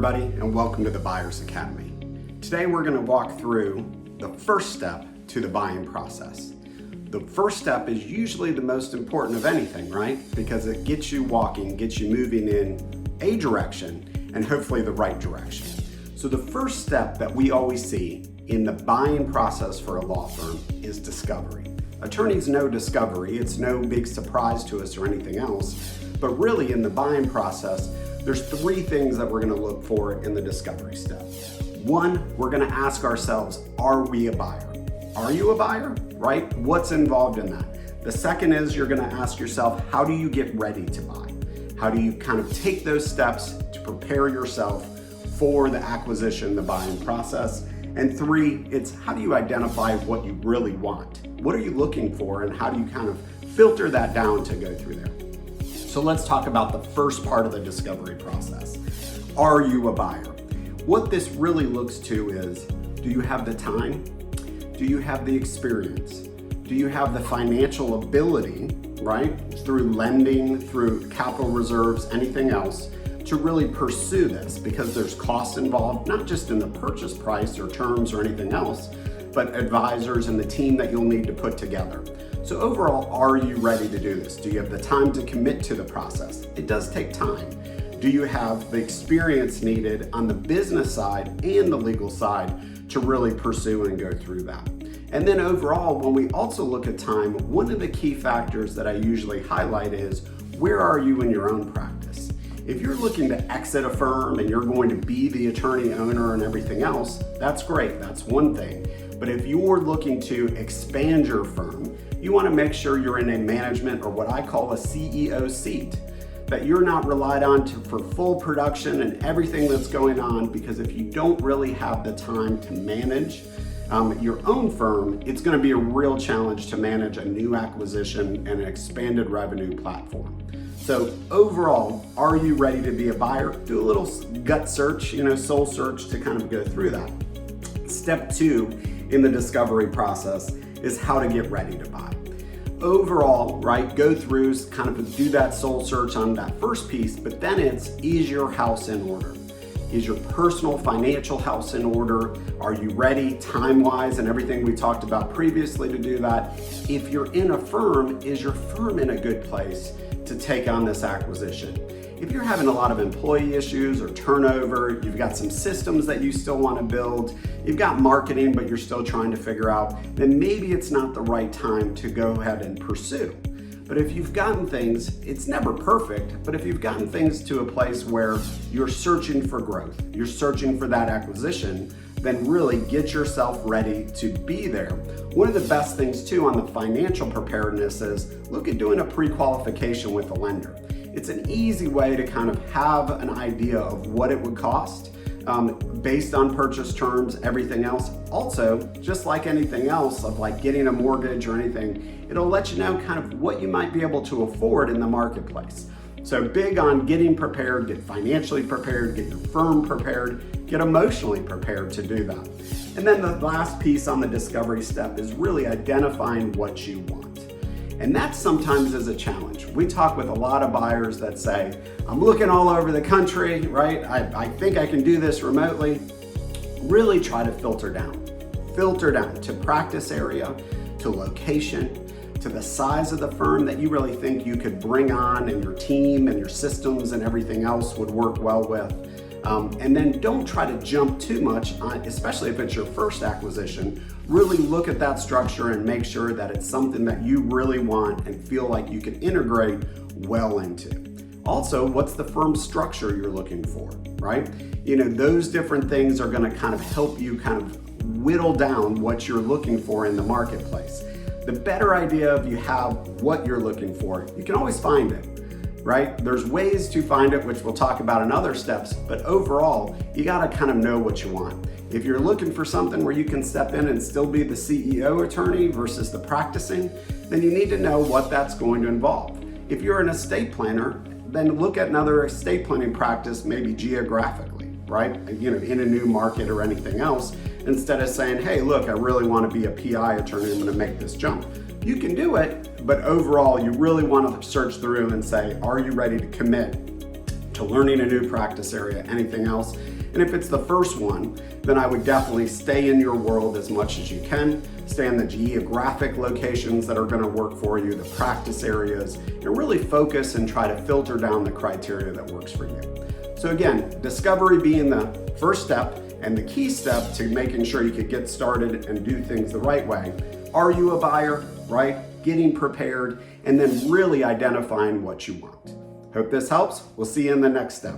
everybody, and welcome to the Buyer's Academy. Today we're going to walk through the first step to the buying process. The first step is usually the most important of anything, right? Because it gets you walking, gets you moving in a direction, and hopefully the right direction. So the first step that we always see in the buying process for a law firm is discovery. Attorneys know discovery, it's no big surprise to us or anything else, but really in the buying process, there's three things that we're going to look for in the discovery step. One, we're going to ask ourselves, are we a buyer? Are you a buyer, right? What's involved in that? The second is you're going to ask yourself, how do you get ready to buy? How do you kind of take those steps to prepare yourself for the acquisition, the buying process? And three, it's how do you identify what you really want? What are you looking for, and how do you kind of filter that down to go through there? So let's talk about the first part of the discovery process. Are you a buyer? What this really looks to is, do you have the time? Do you have the experience? Do you have the financial ability, right? Through lending, through capital reserves, anything else, to really pursue this? Because there's costs involved, not just in the purchase price or terms or anything else, but advisors and the team that you'll need to put together. So overall, are you ready to do this? Do you have the time to commit to the process? It does take time. Do you have the experience needed on the business side and the legal side to really pursue and go through that? And then overall, when we also look at time, one of the key factors that I usually highlight is, where are you in your own practice? If you're looking to exit a firm and you're going to be the attorney owner and everything else, that's great, that's one thing. But if you're looking to expand your firm, you want to make sure you're in a management, or what I call a CEO seat, that you're not relied on for full production and everything that's going on, because if you don't really have the time to manage your own firm, it's going to be a real challenge to manage a new acquisition and an expanded revenue platform. So overall, are you ready to be a buyer? Do a little gut search, soul search to kind of go through that. Step two in the discovery process is how to get ready to buy. Overall, right, go through, kind of do that soul search on that first piece, but then is your house in order? Is your personal financial house in order? Are you ready time-wise and everything we talked about previously to do that? If you're in a firm, is your firm in a good place to take on this acquisition? If you're having a lot of employee issues or turnover, you've got some systems that you still want to build, you've got marketing but you're still trying to figure out, then maybe it's not the right time to go ahead and pursue. But if you've gotten things, it's never perfect, but if you've gotten things to a place where you're searching for growth, you're searching for that acquisition, then really get yourself ready to be there. One of the best things too on the financial preparedness is look at doing a pre-qualification with the lender. It's an easy way to kind of have an idea of what it would cost based on purchase terms, everything else. Also, just like anything else of like getting a mortgage or anything, it'll let you know kind of what you might be able to afford in the marketplace. So big on getting prepared, get financially prepared, get your firm prepared, get emotionally prepared to do that. And then the last piece on the discovery step is really identifying what you want. And that sometimes is a challenge. We talk with a lot of buyers that say, I'm looking all over the country, right? I think I can do this remotely. Really try to filter down to practice area, to location, to the size of the firm that you really think you could bring on, and your team and your systems and everything else would work well with. And then don't try to jump too much on, especially if it's your first acquisition. Really look at that structure and make sure that it's something that you really want and feel like you can integrate well into. Also, what's the firm structure you're looking for, right? Those different things are going to kind of help you kind of whittle down what you're looking for in the marketplace. The better idea of you have what you're looking for, you can always find it. Right? There's ways to find it, which we'll talk about in other steps, but overall, you gotta kind of know what you want. If you're looking for something where you can step in and still be the CEO attorney versus the practicing, then you need to know what that's going to involve. If you're an estate planner, then look at another estate planning practice, maybe geographically, right? In a new market or anything else, instead of saying, hey, look, I really want to be a PI attorney, I'm gonna make this jump. You can do it, but overall, you really want to search through and say, are you ready to commit to learning a new practice area, anything else? And if it's the first one, then I would definitely stay in your world as much as you can. Stay in the geographic locations that are going to work for you, the practice areas, and really focus and try to filter down the criteria that works for you. So again, discovery being the first step and the key step to making sure you could get started and do things the right way. Are you a buyer, right? Getting prepared, and then really identifying what you want. Hope this helps. We'll see you in the next step.